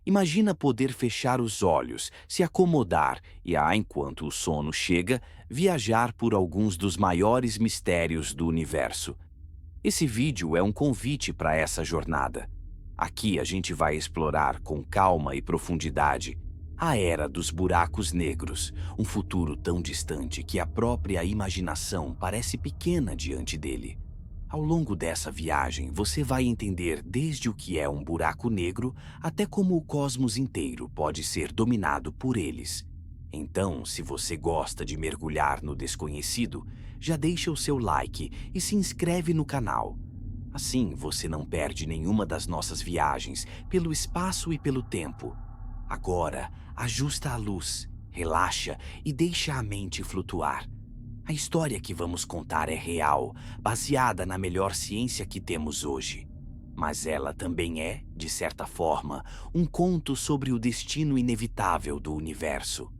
Imagina poder fechar os olhos, se acomodar e, enquanto o sono chega, viajar por alguns dos maiores mistérios do universo. Esse vídeo é um convite para essa jornada. Aqui a gente vai explorar com calma e profundidade a era dos buracos negros, um futuro tão distante que a própria imaginação parece pequena diante dele. Ao longo dessa viagem, você vai entender desde o que é um buraco negro até como o cosmos inteiro pode ser dominado por eles. Então, se você gosta de mergulhar no desconhecido, já deixa o seu like e se inscreve no canal. Assim, você não perde nenhuma das nossas viagens pelo espaço e pelo tempo. Agora, ajusta a luz, relaxa e deixa a mente flutuar. A história que vamos contar é real, baseada na melhor ciência que temos hoje. Mas ela também é, de certa forma, um conto sobre o destino inevitável do universo.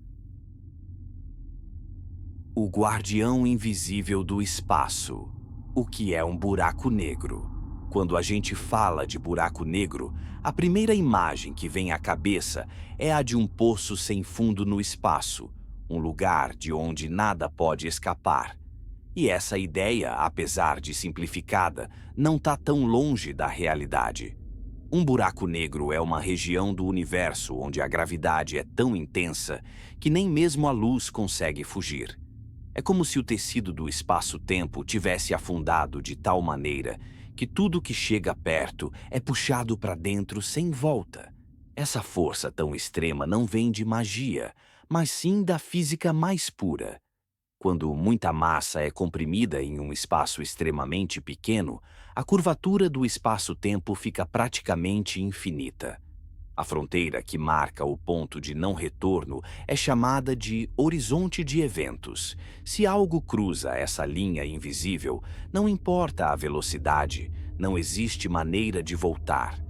O guardião invisível do espaço. O que é um buraco negro? Quando a gente fala de buraco negro, a primeira imagem que vem à cabeça é a de um poço sem fundo no espaço, um lugar de onde nada pode escapar. E essa ideia, apesar de simplificada, não está tão longe da realidade. Um buraco negro é uma região do universo onde a gravidade é tão intensa que nem mesmo a luz consegue fugir. É como se o tecido do espaço-tempo tivesse afundado de tal maneira que tudo que chega perto é puxado para dentro sem volta. Essa força tão extrema não vem de magia, mas sim da física mais pura. Quando muita massa é comprimida em um espaço extremamente pequeno, a curvatura do espaço-tempo fica praticamente infinita. A fronteira que marca o ponto de não retorno é chamada de horizonte de eventos. Se algo cruza essa linha invisível, não importa a velocidade, não existe maneira de voltar.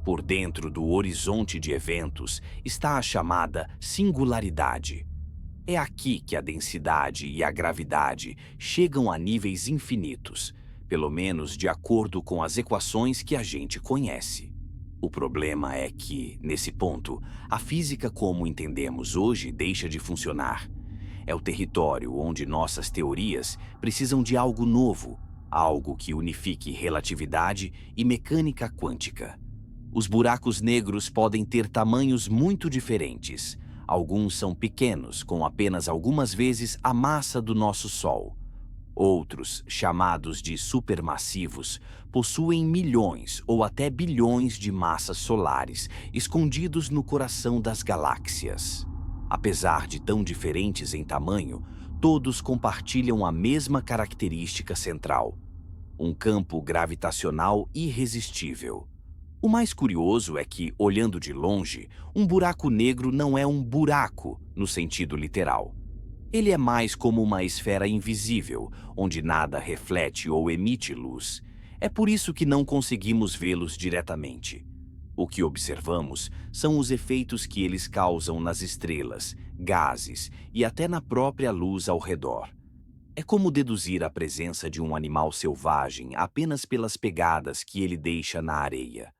Por dentro do horizonte de eventos está a chamada singularidade. É aqui que a densidade e a gravidade chegam a níveis infinitos, pelo menos de acordo com as equações que a gente conhece. O problema é que, nesse ponto, a física como entendemos hoje deixa de funcionar. É o território onde nossas teorias precisam de algo novo, algo que unifique relatividade e mecânica quântica. Os buracos negros podem ter tamanhos muito diferentes. Alguns são pequenos, com apenas algumas vezes a massa do nosso Sol. Outros, chamados de supermassivos, possuem milhões ou até bilhões de massas solares, escondidos no coração das galáxias. Apesar de tão diferentes em tamanho, todos compartilham a mesma característica central: um campo gravitacional irresistível. O mais curioso é que, olhando de longe, um buraco negro não é um buraco no sentido literal. Ele é mais como uma esfera invisível, onde nada reflete ou emite luz. É por isso que não conseguimos vê-los diretamente. O que observamos são os efeitos que eles causam nas estrelas, gases e até na própria luz ao redor. É como deduzir a presença de um animal selvagem apenas pelas pegadas que ele deixa na areia.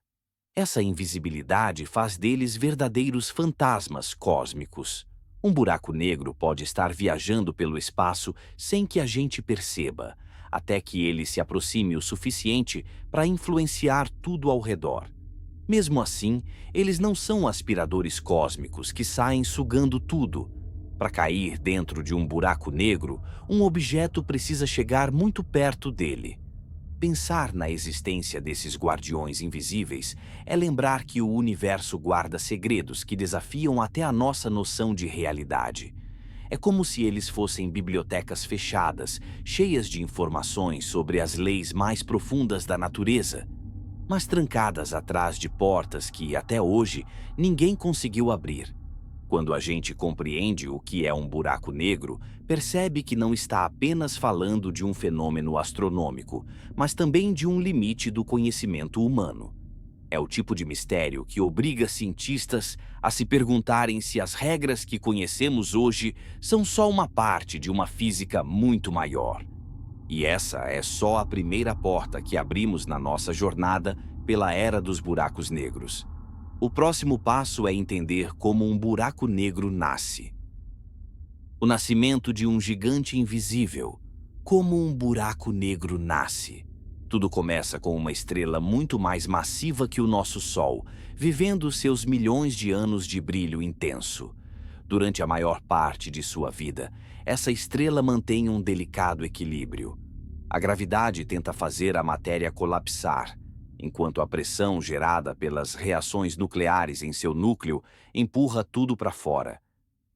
Essa invisibilidade faz deles verdadeiros fantasmas cósmicos. Um buraco negro pode estar viajando pelo espaço sem que a gente perceba, até que ele se aproxime o suficiente para influenciar tudo ao redor. Mesmo assim, eles não são aspiradores cósmicos que saem sugando tudo. Para cair dentro de um buraco negro, um objeto precisa chegar muito perto dele. Pensar na existência desses guardiões invisíveis é lembrar que o universo guarda segredos que desafiam até a nossa noção de realidade. É como se eles fossem bibliotecas fechadas, cheias de informações sobre as leis mais profundas da natureza, mas trancadas atrás de portas que, até hoje, ninguém conseguiu abrir. Quando a gente compreende o que é um buraco negro, percebe que não está apenas falando de um fenômeno astronômico, mas também de um limite do conhecimento humano. É o tipo de mistério que obriga cientistas a se perguntarem se as regras que conhecemos hoje são só uma parte de uma física muito maior. E essa é só a primeira porta que abrimos na nossa jornada pela era dos buracos negros. O próximo passo é entender como um buraco negro nasce. O nascimento de um gigante invisível. Como um buraco negro nasce? Tudo começa com uma estrela muito mais massiva que o nosso Sol, vivendo seus milhões de anos de brilho intenso. Durante a maior parte de sua vida, essa estrela mantém um delicado equilíbrio. A gravidade tenta fazer a matéria colapsar, enquanto a pressão gerada pelas reações nucleares em seu núcleo empurra tudo para fora.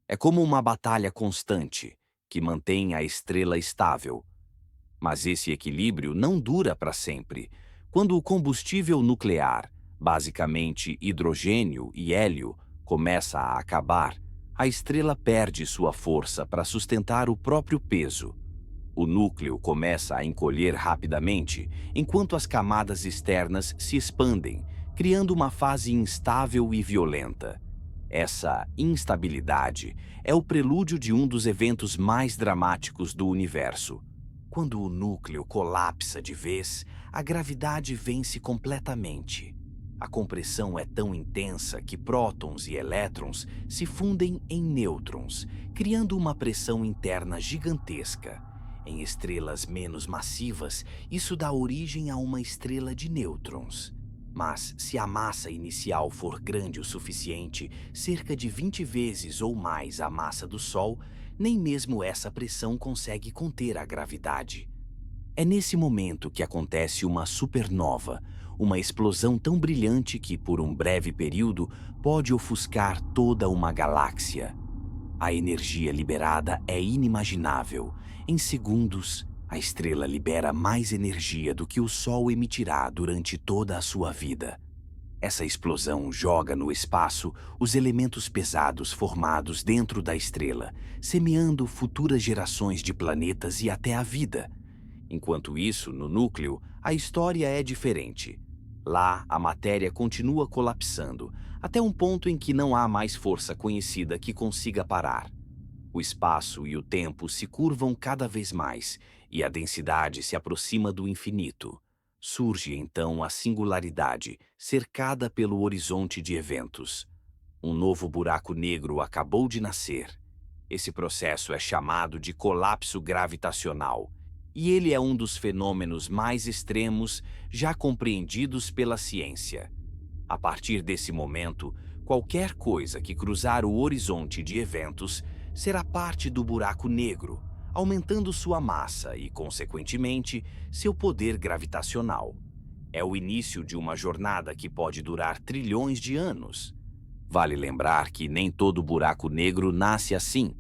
É como uma batalha constante, que mantém a estrela estável. Mas esse equilíbrio não dura para sempre. Quando o combustível nuclear, basicamente hidrogênio e hélio, começa a acabar, a estrela perde sua força para sustentar o próprio peso. O núcleo começa a encolher rapidamente, enquanto as camadas externas se expandem, criando uma fase instável e violenta. Essa instabilidade é o prelúdio de um dos eventos mais dramáticos do universo. Quando o núcleo colapsa de vez, a gravidade vence completamente. A compressão é tão intensa que prótons e elétrons se fundem em nêutrons, criando uma pressão interna gigantesca. Em estrelas menos massivas, isso dá origem a uma estrela de nêutrons. Mas, se a massa inicial for grande o suficiente, cerca de 20 vezes ou mais a massa do Sol, nem mesmo essa pressão consegue conter a gravidade. É nesse momento que acontece uma supernova, uma explosão tão brilhante que, por um breve período, pode ofuscar toda uma galáxia. A energia liberada é inimaginável. Em segundos, a estrela libera mais energia do que o Sol emitirá durante toda a sua vida. Essa explosão joga no espaço os elementos pesados formados dentro da estrela, semeando futuras gerações de planetas e até a vida. Enquanto isso, no núcleo, a história é diferente. Lá, a matéria continua colapsando, até um ponto em que não há mais força conhecida que consiga parar. O espaço e o tempo se curvam cada vez mais, e a densidade se aproxima do infinito. Surge então a singularidade, cercada pelo horizonte de eventos. Um novo buraco negro acabou de nascer. Esse processo é chamado de colapso gravitacional, e ele é um dos fenômenos mais extremos já compreendidos pela ciência. A partir desse momento, qualquer coisa que cruzar o horizonte de eventos será parte do buraco negro, aumentando sua massa e, consequentemente, seu poder gravitacional. É o início de uma jornada que pode durar trilhões de anos. Vale lembrar que nem todo buraco negro nasce assim.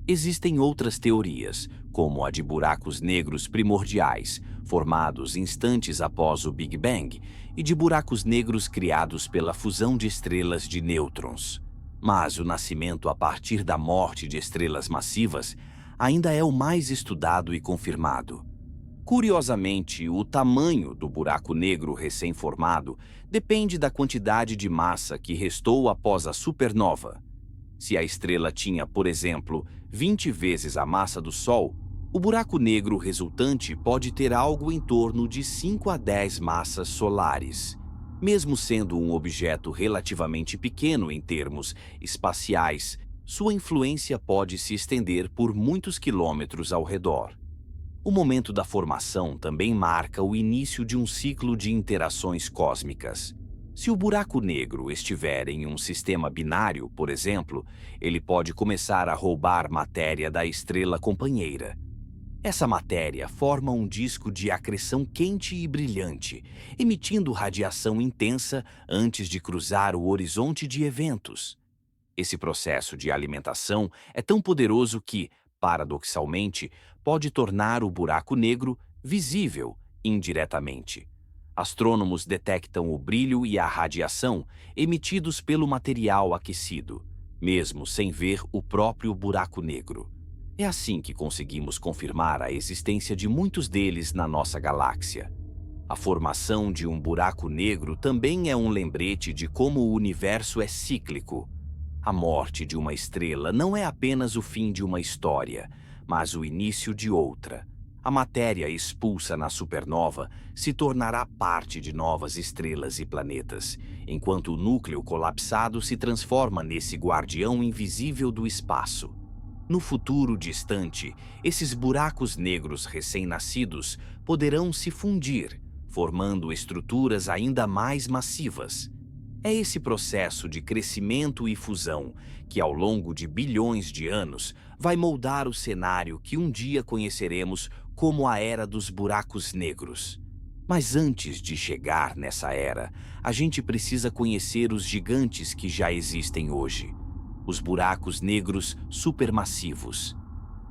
Existem outras teorias, como a de buracos negros primordiais, formados instantes após o Big Bang, e de buracos negros criados pela fusão de estrelas de nêutrons. Mas o nascimento a partir da morte de estrelas massivas ainda é o mais estudado e confirmado. Curiosamente, o tamanho do buraco negro recém-formado depende da quantidade de massa que restou após a supernova. Se a estrela tinha, por exemplo, 20 vezes a massa do Sol, o buraco negro resultante pode ter algo em torno de 5 a 10 massas solares. Mesmo sendo um objeto relativamente pequeno em termos espaciais, sua influência pode se estender por muitos quilômetros ao redor. O momento da formação também marca o início de um ciclo de interações cósmicas. Se o buraco negro estiver em um sistema binário, por exemplo, ele pode começar a roubar matéria da estrela companheira. Essa matéria forma um disco de acreção quente e brilhante, emitindo radiação intensa antes de cruzar o horizonte de eventos. Esse processo de alimentação é tão poderoso que, paradoxalmente, pode tornar o buraco negro visível indiretamente. Astrônomos detectam o brilho e a radiação emitidos pelo material aquecido, mesmo sem ver o próprio buraco negro. É assim que conseguimos confirmar a existência de muitos deles na nossa galáxia. A formação de um buraco negro também é um lembrete de como o universo é cíclico. A morte de uma estrela não é apenas o fim de uma história, mas o início de outra. A matéria expulsa na supernova se tornará parte de novas estrelas e planetas, enquanto o núcleo colapsado se transforma nesse guardião invisível do espaço. No futuro distante, esses buracos negros recém-nascidos poderão se fundir, formando estruturas ainda mais massivas. É esse processo de crescimento e fusão que, ao longo de bilhões de anos, vai moldar o cenário que um dia conheceremos como a Era dos Buracos Negros. Mas antes de chegar nessa era, a gente precisa conhecer os gigantes que já existem hoje. Os buracos negros supermassivos.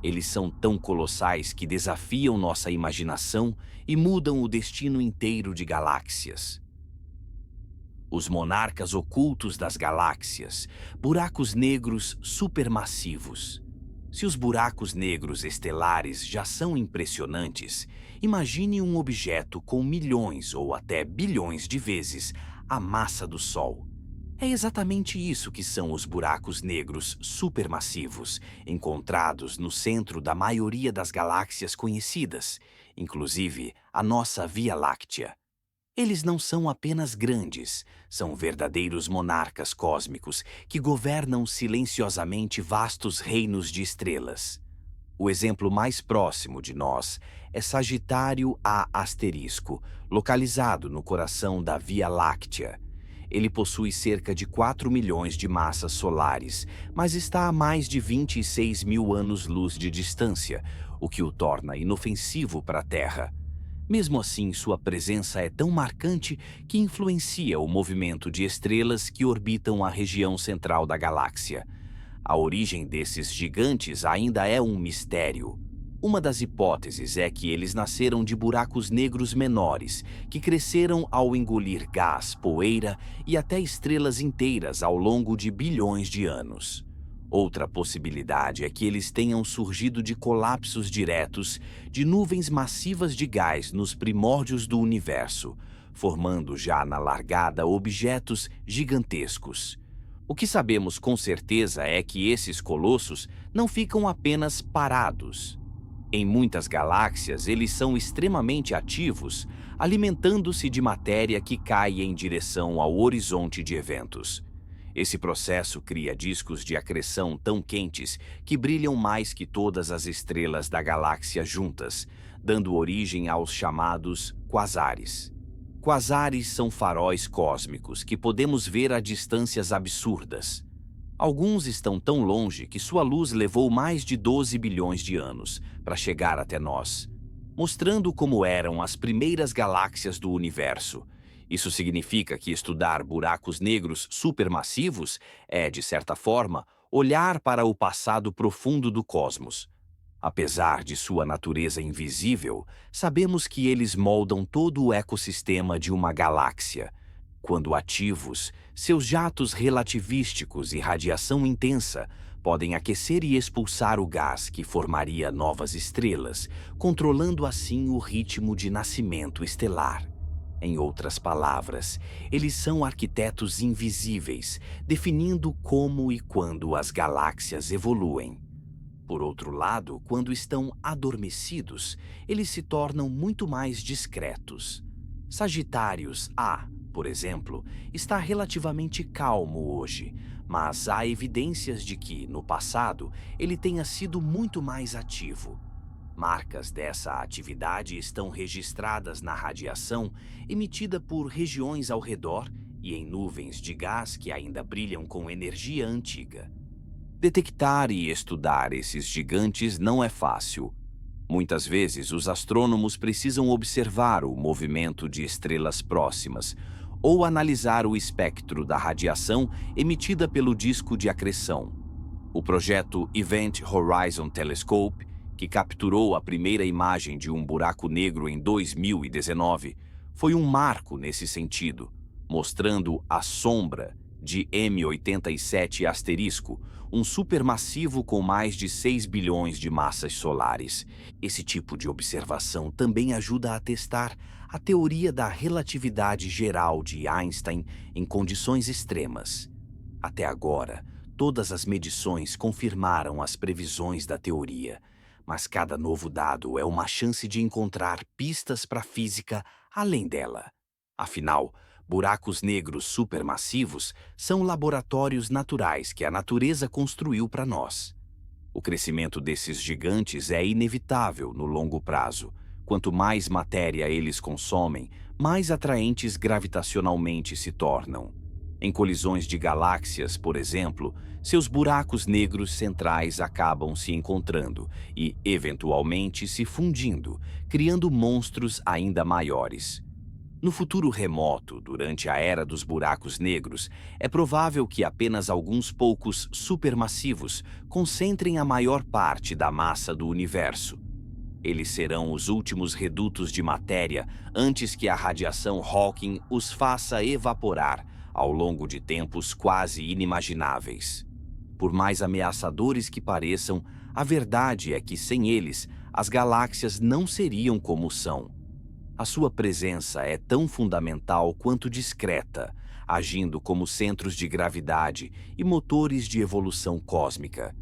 Eles são tão colossais que desafiam nossa imaginação e mudam o destino inteiro de galáxias. Os monarcas ocultos das galáxias, buracos negros supermassivos. Se os buracos negros estelares já são impressionantes, imagine um objeto com milhões ou até bilhões de vezes a massa do Sol. É exatamente isso que são os buracos negros supermassivos, encontrados no centro da maioria das galáxias conhecidas, inclusive a nossa Via Láctea. Eles não são apenas grandes, são verdadeiros monarcas cósmicos que governam silenciosamente vastos reinos de estrelas. O exemplo mais próximo de nós é Sagitário A asterisco, localizado no coração da Via Láctea. Ele possui cerca de 4 milhões de massas solares, mas está a mais de 26 mil anos-luz de distância, o que o torna inofensivo para a Terra. Mesmo assim, sua presença é tão marcante que influencia o movimento de estrelas que orbitam a região central da galáxia. A origem desses gigantes ainda é um mistério. Uma das hipóteses é que eles nasceram de buracos negros menores, que cresceram ao engolir gás, poeira e até estrelas inteiras ao longo de bilhões de anos. Outra possibilidade é que eles tenham surgido de colapsos diretos de nuvens massivas de gás nos primórdios do universo, formando já na largada objetos gigantescos. O que sabemos com certeza é que esses colossos não ficam apenas parados. Em muitas galáxias, eles são extremamente ativos, alimentando-se de matéria que cai em direção ao horizonte de eventos. Esse processo cria discos de acreção tão quentes que brilham mais que todas as estrelas da galáxia juntas, dando origem aos chamados quasares. Quasares são faróis cósmicos que podemos ver a distâncias absurdas. Alguns estão tão longe que sua luz levou mais de 12 bilhões de anos para chegar até nós, mostrando como eram as primeiras galáxias do universo. Isso significa que estudar buracos negros supermassivos é, de certa forma, olhar para o passado profundo do cosmos. Apesar de sua natureza invisível, sabemos que eles moldam todo o ecossistema de uma galáxia. Quando ativos, seus jatos relativísticos e radiação intensa podem aquecer e expulsar o gás que formaria novas estrelas, controlando assim o ritmo de nascimento estelar. Em outras palavras, eles são arquitetos invisíveis, definindo como e quando as galáxias evoluem. Por outro lado, quando estão adormecidos, eles se tornam muito mais discretos. Sagitários A, por exemplo, está relativamente calmo hoje, mas há evidências de que, no passado, ele tenha sido muito mais ativo. Marcas dessa atividade estão registradas na radiação emitida por regiões ao redor e em nuvens de gás que ainda brilham com energia antiga. Detectar e estudar esses gigantes não é fácil. Muitas vezes, os astrônomos precisam observar o movimento de estrelas próximas ou analisar o espectro da radiação emitida pelo disco de acreção. O projeto Event Horizon Telescope, que capturou a primeira imagem de um buraco negro em 2019, foi um marco nesse sentido, mostrando a sombra de M87 asterisco, um supermassivo com mais de 6 bilhões de massas solares. Esse tipo de observação também ajuda a testar a teoria da relatividade geral de Einstein em condições extremas. Até agora, todas as medições confirmaram as previsões da teoria, Mas cada novo dado é uma chance de encontrar pistas para a física além dela. Afinal, buracos negros supermassivos são laboratórios naturais que a natureza construiu para nós. O crescimento desses gigantes é inevitável no longo prazo. Quanto mais matéria eles consomem, mais atraentes gravitacionalmente se tornam. Em colisões de galáxias, por exemplo, seus buracos negros centrais acabam se encontrando e, eventualmente, se fundindo, criando monstros ainda maiores. No futuro remoto, durante a era dos buracos negros, é provável que apenas alguns poucos supermassivos concentrem a maior parte da massa do universo. Eles serão os últimos redutos de matéria antes que a radiação Hawking os faça evaporar ao longo de tempos quase inimagináveis. Por mais ameaçadores que pareçam, a verdade é que sem eles, as galáxias não seriam como são. A sua presença é tão fundamental quanto discreta, agindo como centros de gravidade e motores de evolução cósmica.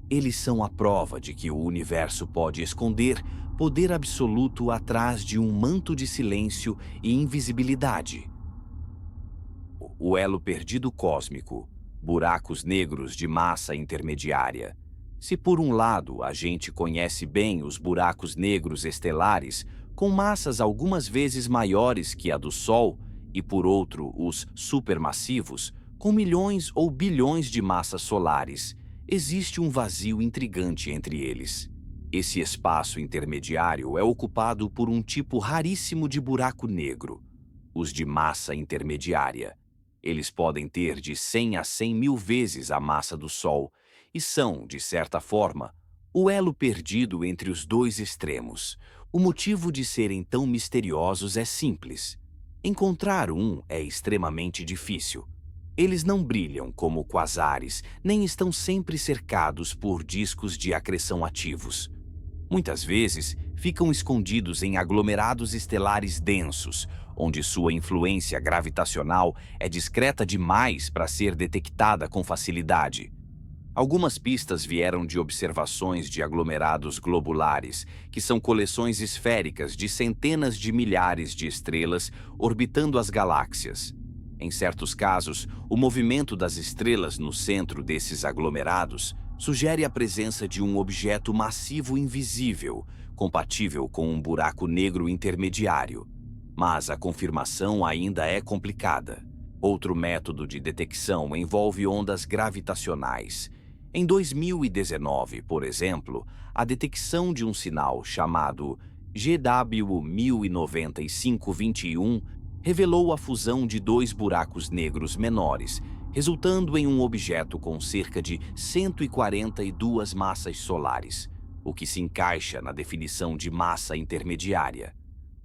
Eles são a prova de que o universo pode esconder poder absoluto atrás de um manto de silêncio e invisibilidade. O elo perdido cósmico, buracos negros de massa intermediária. Se por um lado a gente conhece bem os buracos negros estelares, com massas algumas vezes maiores que a do Sol, e por outro os supermassivos, com milhões ou bilhões de massas solares, existe um vazio intrigante entre eles. Esse espaço intermediário é ocupado por um tipo raríssimo de buraco negro, os de massa intermediária. Eles podem ter de 100 a 100 mil vezes a massa do Sol e são, de certa forma, o elo perdido entre os dois extremos. O motivo de serem tão misteriosos é simples. Encontrar um é extremamente difícil. Eles não brilham como quasares, nem estão sempre cercados por discos de acreção ativos. Muitas vezes, ficam escondidos em aglomerados estelares densos, onde sua influência gravitacional é discreta demais para ser detectada com facilidade. Algumas pistas vieram de observações de aglomerados globulares, que são coleções esféricas de centenas de milhares de estrelas orbitando as galáxias. Em certos casos, o movimento das estrelas no centro desses aglomerados sugere a presença de um objeto massivo invisível, compatível com um buraco negro intermediário. Mas a confirmação ainda é complicada. Outro método de detecção envolve ondas gravitacionais. Em 2019, por exemplo, a detecção de um sinal chamado GW 109521 revelou a fusão de dois buracos negros menores, resultando em um objeto com cerca de 142 massas solares, o que se encaixa na definição de massa intermediária.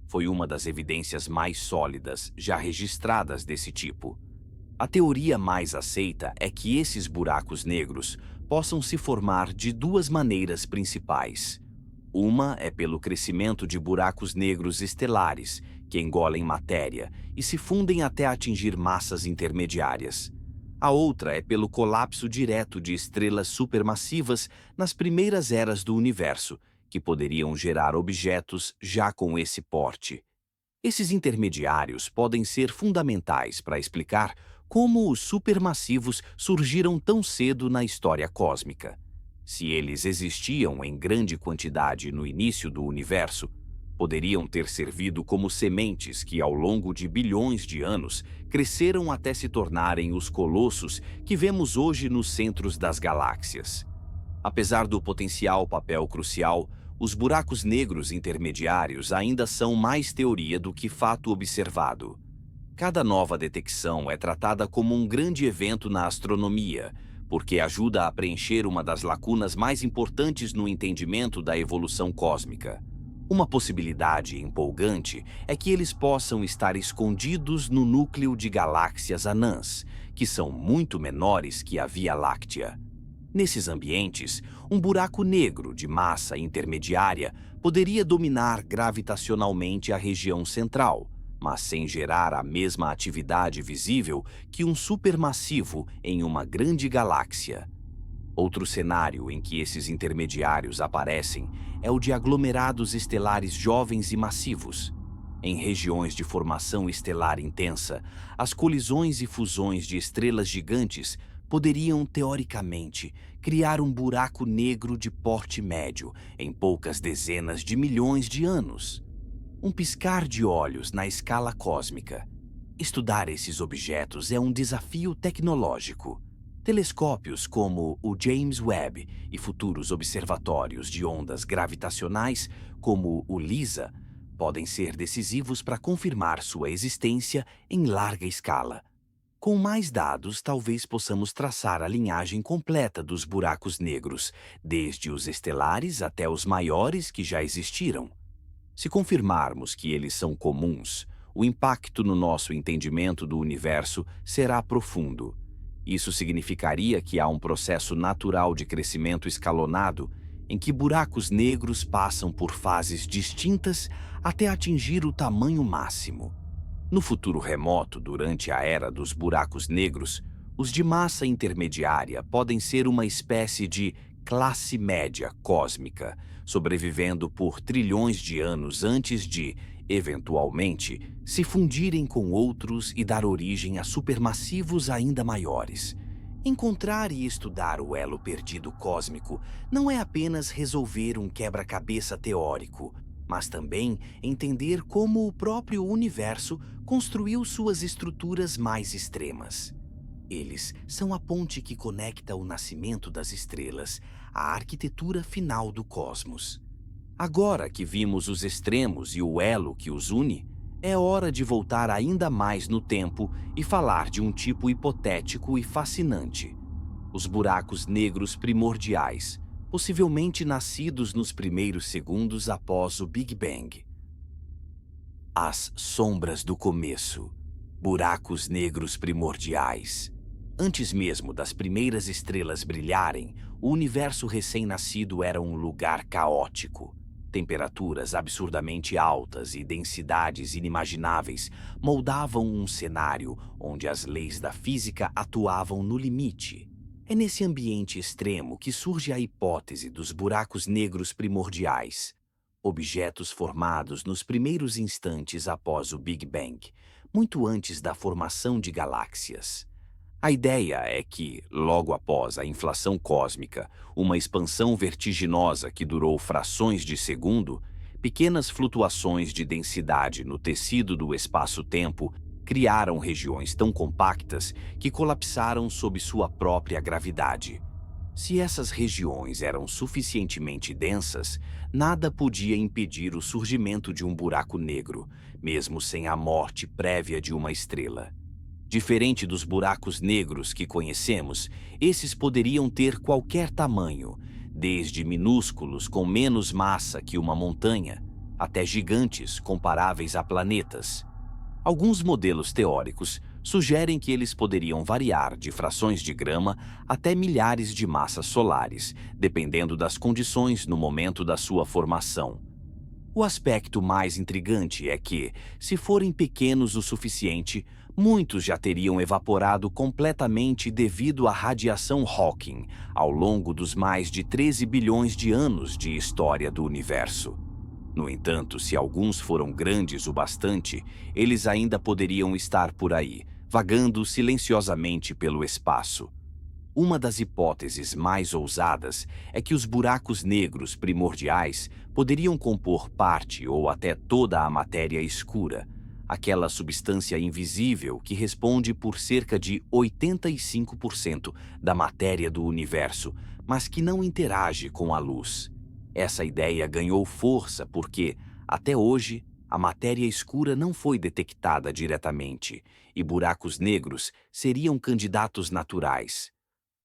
Foi uma das evidências mais sólidas já registradas desse tipo. A teoria mais aceita é que esses buracos negros possam se formar de duas maneiras principais. Uma é pelo crescimento de buracos negros estelares, que engolem matéria e se fundem até atingir massas intermediárias. A outra é pelo colapso direto de estrelas supermassivas nas primeiras eras do universo, que poderiam gerar objetos já com esse porte. Esses intermediários podem ser fundamentais para explicar como os supermassivos surgiram tão cedo na história cósmica. Se eles existiam em grande quantidade no início do universo, poderiam ter servido como sementes que, ao longo de bilhões de anos, cresceram até se tornarem os colossos que vemos hoje nos centros das galáxias. Apesar do potencial papel crucial, os buracos negros intermediários ainda são mais teoria do que fato observado. Cada nova detecção é tratada como um grande evento na astronomia, porque ajuda a preencher uma das lacunas mais importantes no entendimento da evolução cósmica. Uma possibilidade empolgante é que eles possam estar escondidos no núcleo de galáxias anãs, que são muito menores que a Via Láctea. Nesses ambientes, um buraco negro de massa intermediária poderia dominar gravitacionalmente a região central, mas sem gerar a mesma atividade visível que um supermassivo em uma grande galáxia. Outro cenário em que esses intermediários aparecem é o de aglomerados estelares jovens e massivos. Em regiões de formação estelar intensa, as colisões e fusões de estrelas gigantes poderiam, teoricamente, criar um buraco negro de porte médio em poucas dezenas de milhões de anos. Um piscar de olhos na escala cósmica. Estudar esses objetos é um desafio tecnológico. Telescópios como o James Webb e futuros observatórios de ondas gravitacionais, como o LISA, podem ser decisivos para confirmar sua existência em larga escala. Com mais dados, talvez possamos traçar a linhagem completa dos buracos negros, desde os estelares até os maiores que já existiram. Se confirmarmos que eles são comuns, o impacto no nosso entendimento do universo será profundo. Isso significaria que há um processo natural de crescimento escalonado em que buracos negros passam por fases distintas até atingir o tamanho máximo. No futuro remoto, durante a era dos buracos negros, os de massa intermediária podem ser uma espécie de classe média cósmica, sobrevivendo por trilhões de anos antes de, eventualmente, se fundirem com outros e dar origem a supermassivos ainda maiores. Encontrar e estudar o elo perdido cósmico não é apenas resolver um quebra-cabeça teórico, mas também entender como o próprio universo construiu suas estruturas mais extremas. Eles são a ponte que conecta o nascimento das estrelas à arquitetura final do cosmos. Agora que vimos os extremos e o elo que os une, é hora de voltar ainda mais no tempo e falar de um tipo hipotético e fascinante: os buracos negros primordiais, possivelmente nascidos nos primeiros segundos após o Big Bang. As sombras do começo. Buracos negros primordiais. Antes mesmo das primeiras estrelas brilharem, o universo recém-nascido era um lugar caótico. Temperaturas absurdamente altas e densidades inimagináveis moldavam um cenário onde as leis da física atuavam no limite. É nesse ambiente extremo que surge a hipótese dos buracos negros primordiais, objetos formados nos primeiros instantes após o Big Bang, muito antes da formação de galáxias. A ideia é que, logo após a inflação cósmica, uma expansão vertiginosa que durou frações de segundo, pequenas flutuações de densidade no tecido do espaço-tempo criaram regiões tão compactas que colapsaram sob sua própria gravidade. Se essas regiões eram suficientemente densas, nada podia impedir o surgimento de um buraco negro, mesmo sem a morte prévia de uma estrela. Diferente dos buracos negros que conhecemos, esses poderiam ter qualquer tamanho, desde minúsculos com menos massa que uma montanha, até gigantes comparáveis a planetas. Alguns modelos teóricos sugerem que eles poderiam variar de frações de grama até milhares de massas solares, dependendo das condições no momento da sua formação. O aspecto mais intrigante é que, se forem pequenos o suficiente, muitos já teriam evaporado completamente devido à radiação Hawking ao longo dos mais de 13 bilhões de anos de história do universo. No entanto, se alguns foram grandes o bastante, eles ainda poderiam estar por aí, vagando silenciosamente pelo espaço. Uma das hipóteses mais ousadas é que os buracos negros primordiais poderiam compor parte ou até toda a matéria escura, aquela substância invisível que responde por cerca de 85% da matéria do universo, mas que não interage com a luz. Essa ideia ganhou força porque, até hoje, a matéria escura não foi detectada diretamente, e buracos negros seriam candidatos naturais.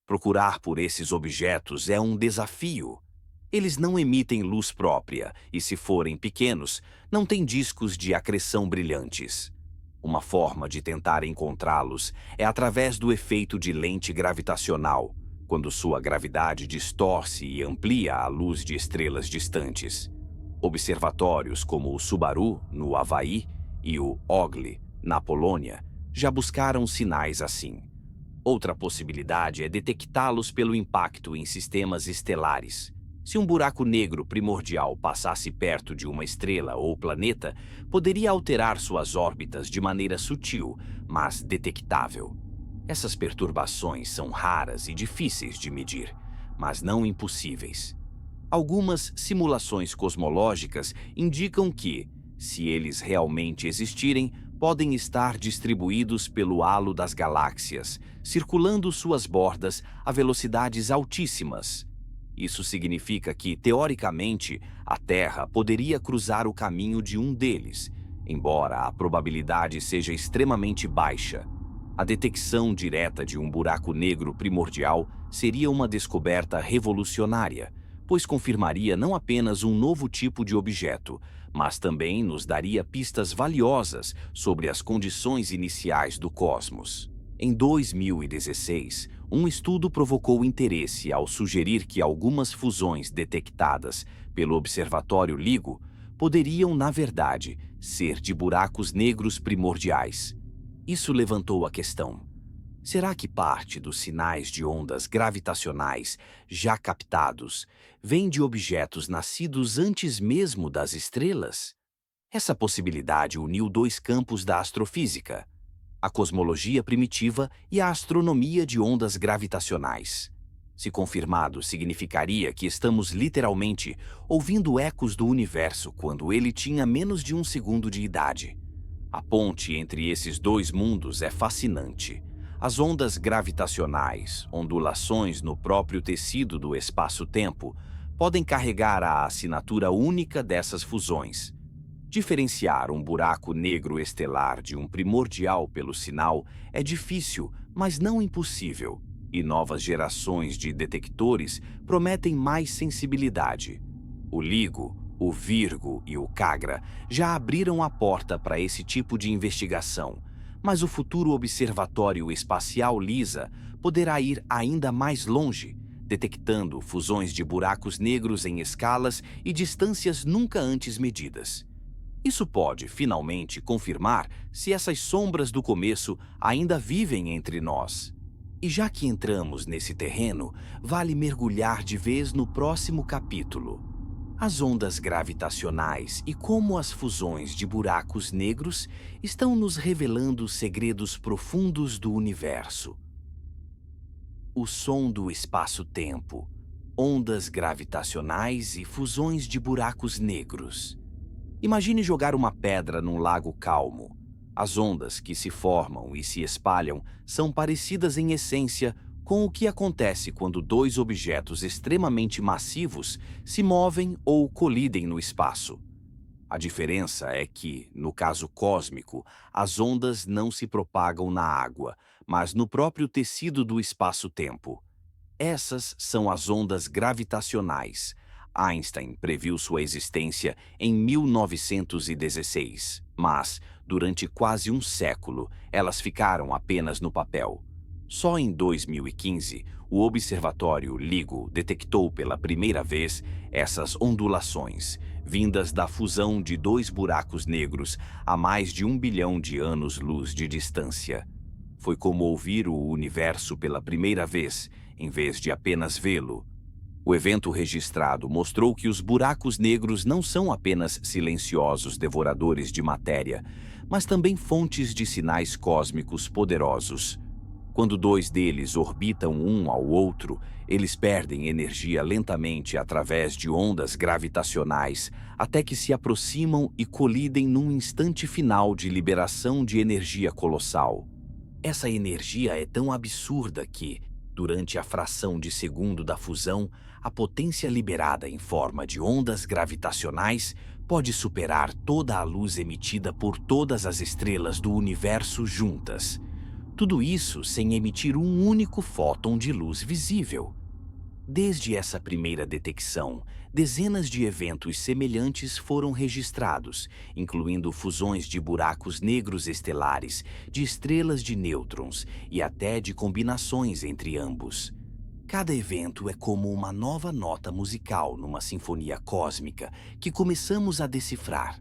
Procurar por esses objetos é um desafio. Eles não emitem luz própria e, se forem pequenos, não têm discos de acreção brilhantes. Uma forma de tentar encontrá-los é através do efeito de lente gravitacional, quando sua gravidade distorce e amplia a luz de estrelas distantes. Observatórios como o Subaru, no Havaí, e o OGLE, na Polônia, já buscaram sinais assim. Outra possibilidade é detectá-los pelo impacto em sistemas estelares. Se um buraco negro primordial passasse perto de uma estrela ou planeta, poderia alterar suas órbitas de maneira sutil, mas detectável. Essas perturbações são raras e difíceis de medir, mas não impossíveis. Algumas simulações cosmológicas indicam que, se eles realmente existirem, podem estar distribuídos pelo halo das galáxias, circulando suas bordas a velocidades altíssimas. Isso significa que, teoricamente, a Terra poderia cruzar o caminho de um deles, embora a probabilidade seja extremamente baixa. A detecção direta de um buraco negro primordial seria uma descoberta revolucionária, pois confirmaria não apenas um novo tipo de objeto, mas também nos daria pistas valiosas sobre as condições iniciais do cosmos. Em 2016, um estudo provocou interesse ao sugerir que algumas fusões detectadas pelo Observatório LIGO poderiam, na verdade, ser de buracos negros primordiais. Isso levantou a questão: será que parte dos sinais de ondas gravitacionais já captados vem de objetos nascidos antes mesmo das estrelas? Essa possibilidade uniu dois campos da astrofísica: a cosmologia primitiva e a astronomia de ondas gravitacionais. Se confirmado, significaria que estamos literalmente ouvindo ecos do universo quando ele tinha menos de um segundo de idade. A ponte entre esses dois mundos é fascinante. As ondas gravitacionais, ondulações no próprio tecido do espaço-tempo, podem carregar a assinatura única dessas fusões. Diferenciar um buraco negro estelar de um primordial pelo sinal é difícil, mas não impossível, e novas gerações de detectores prometem mais sensibilidade. O LIGO, o Virgo e o CAGRA já abriram a porta para esse tipo de investigação, mas o futuro Observatório Espacial LISA poderá ir ainda mais longe, detectando fusões de buracos negros em escalas e distâncias nunca antes medidas. Isso pode, finalmente, confirmar se essas sombras do começo ainda vivem entre nós. E já que entramos nesse terreno, vale mergulhar de vez no próximo capítulo: as ondas gravitacionais e como as fusões de buracos negros estão nos revelando segredos profundos do universo. O som do espaço-tempo, ondas gravitacionais e fusões de buracos negros. Imagine jogar uma pedra num lago calmo. As ondas que se formam e se espalham são parecidas em essência com o que acontece quando dois objetos extremamente massivos se movem ou colidem no espaço. A diferença é que, no caso cósmico, as ondas não se propagam na água, mas no próprio tecido do espaço-tempo. Essas são as ondas gravitacionais. Einstein previu sua existência em 1916, mas, durante quase um século, elas ficaram apenas no papel. Só em 2015, o Observatório LIGO detectou pela primeira vez essas ondulações, vindas da fusão de dois buracos negros a mais de 1 bilhão de anos-luz de distância. Foi como ouvir o universo pela primeira vez, em vez de apenas vê-lo. O evento registrado mostrou que os buracos negros não são apenas silenciosos devoradores de matéria, mas também fontes de sinais cósmicos poderosos. Quando dois deles orbitam um ao outro, eles perdem energia lentamente através de ondas gravitacionais, até que se aproximam e colidem num instante final de liberação de energia colossal. Essa energia é tão absurda que, durante a fração de segundo da fusão, a potência liberada em forma de ondas gravitacionais pode superar toda a luz emitida por todas as estrelas do universo juntas. Tudo isso sem emitir um único fóton de luz visível. Desde essa primeira detecção, dezenas de eventos semelhantes foram registrados, incluindo fusões de buracos negros estelares, de estrelas de nêutrons e até de combinações entre ambos. Cada evento é como uma nova nota musical numa sinfonia cósmica que começamos a decifrar.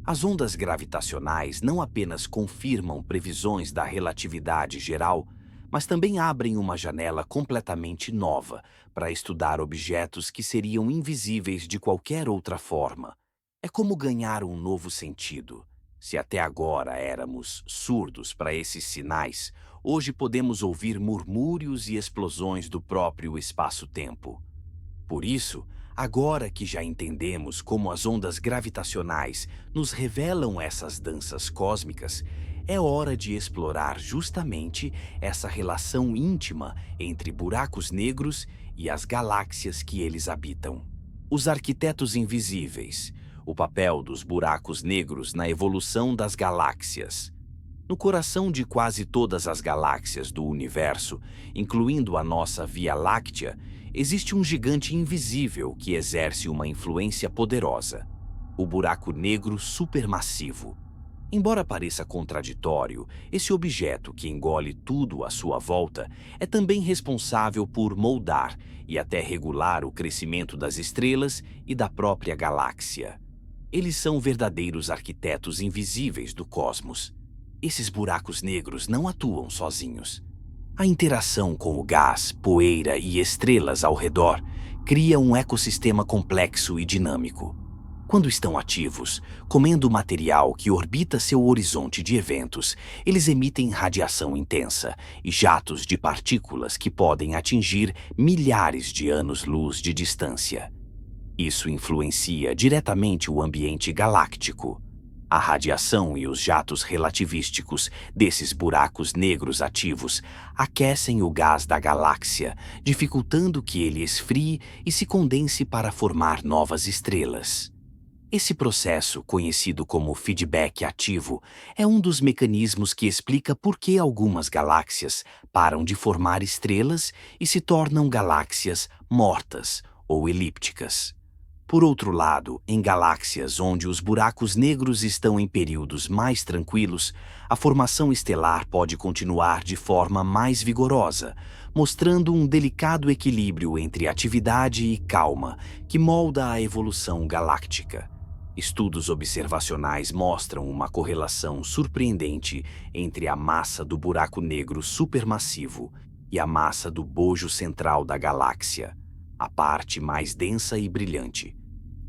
As ondas gravitacionais não apenas confirmam previsões da relatividade geral, mas também abrem uma janela completamente nova para estudar objetos que seriam invisíveis de qualquer outra forma. É como ganhar um novo sentido. Se até agora éramos surdos para esses sinais, hoje podemos ouvir murmúrios e explosões do próprio espaço-tempo. Por isso, agora que já entendemos como as ondas gravitacionais nos revelam essas danças cósmicas, é hora de explorar justamente essa relação íntima entre buracos negros e as galáxias que eles habitam. Os arquitetos invisíveis, o papel dos buracos negros na evolução das galáxias. No coração de quase todas as galáxias do universo, incluindo a nossa Via Láctea, existe um gigante invisível que exerce uma influência poderosa: o buraco negro supermassivo. Embora pareça contraditório, esse objeto que engole tudo à sua volta é também responsável por moldar e até regular o crescimento das estrelas e da própria galáxia. Eles são verdadeiros arquitetos invisíveis do cosmos. Esses buracos negros não atuam sozinhos. A interação com o gás, poeira e estrelas ao redor cria um ecossistema complexo e dinâmico. Quando estão ativos, comendo o material que orbita seu horizonte de eventos, eles emitem radiação intensa e jatos de partículas que podem atingir milhares de anos-luz de distância. Isso influencia diretamente o ambiente galáctico. A radiação e os jatos relativísticos desses buracos negros ativos aquecem o gás da galáxia, dificultando que ele esfrie e se condense para formar novas estrelas. Esse processo, conhecido como feedback ativo, é um dos mecanismos que explica por que algumas galáxias param de formar estrelas e se tornam galáxias mortas ou elípticas. Por outro lado, em galáxias onde os buracos negros estão em períodos mais tranquilos, a formação estelar pode continuar de forma mais vigorosa, mostrando um delicado equilíbrio entre atividade e calma que molda a evolução galáctica. Estudos observacionais mostram uma correlação surpreendente entre a massa do buraco negro supermassivo e a massa do bojo central da galáxia, a parte mais densa e brilhante.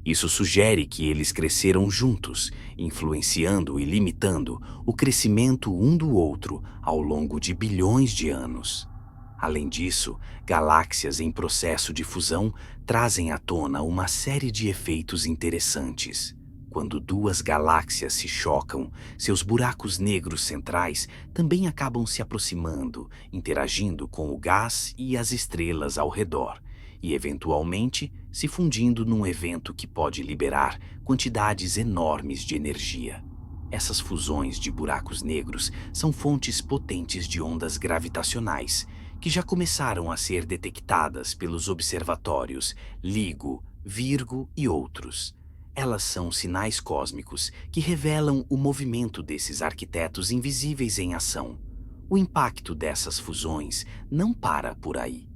Isso sugere que eles cresceram juntos, influenciando e limitando o crescimento um do outro ao longo de bilhões de anos. Além disso, galáxias em processo de fusão trazem à tona uma série de efeitos interessantes. Quando duas galáxias se chocam, seus buracos negros centrais também acabam se aproximando, interagindo com o gás e as estrelas ao redor, e eventualmente se fundindo num evento que pode liberar quantidades enormes de energia. Essas fusões de buracos negros são fontes potentes de ondas gravitacionais, que já começaram a ser detectadas pelos observatórios LIGO, Virgo e outros. Elas são sinais cósmicos que revelam o movimento desses arquitetos invisíveis em ação. O impacto dessas fusões não para por aí.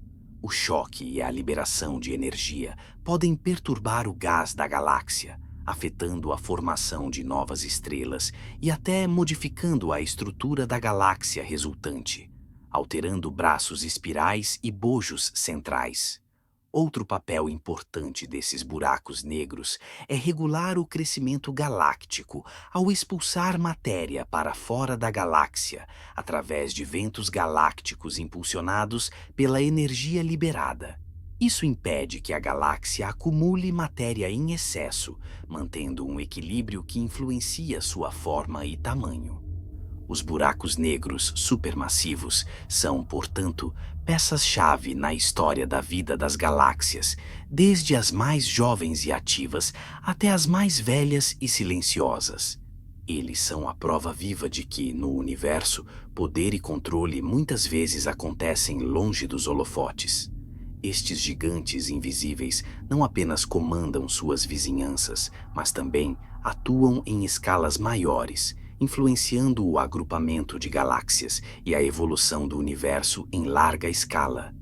O choque e a liberação de energia podem perturbar o gás da galáxia, afetando a formação de novas estrelas e até modificando a estrutura da galáxia resultante, alterando braços espirais e bojos centrais. Outro papel importante desses buracos negros é regular o crescimento galáctico ao expulsar matéria para fora da galáxia, através de ventos galácticos impulsionados pela energia liberada. Isso impede que a galáxia acumule matéria em excesso, mantendo um equilíbrio que influencia sua forma e tamanho. Os buracos negros supermassivos são, portanto, peças-chave na história da vida das galáxias, desde as mais jovens e ativas até as mais velhas e silenciosas. Eles são a prova viva de que, no universo, poder e controle muitas vezes acontecem longe dos holofotes. Estes gigantes invisíveis não apenas comandam suas vizinhanças, mas também atuam em escalas maiores, influenciando o agrupamento de galáxias e a evolução do universo em larga escala.